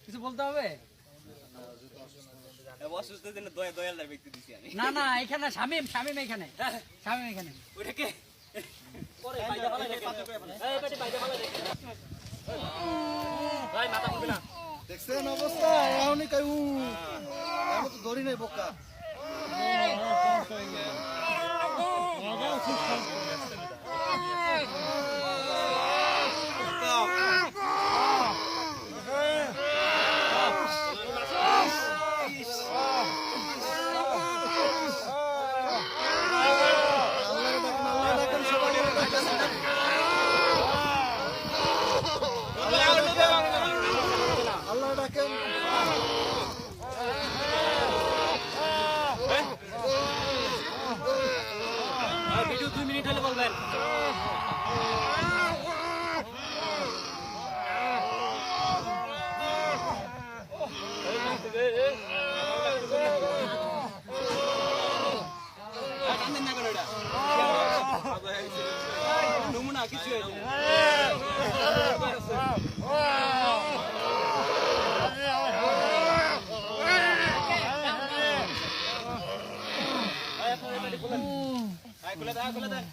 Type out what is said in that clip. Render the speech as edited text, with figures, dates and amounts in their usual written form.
কিছু বলতে হবে না না এখানে শামিম শামিম এখানে শামিম এখানে ওটাকে দেখছেন অবস্থা এখনই কাই আমি তো ধরি নাই বোকা আল্লাহ ডাকেন ভিডিও 2 মিনিট হলে বলবেন নমুনা কিছু খুলে দেয়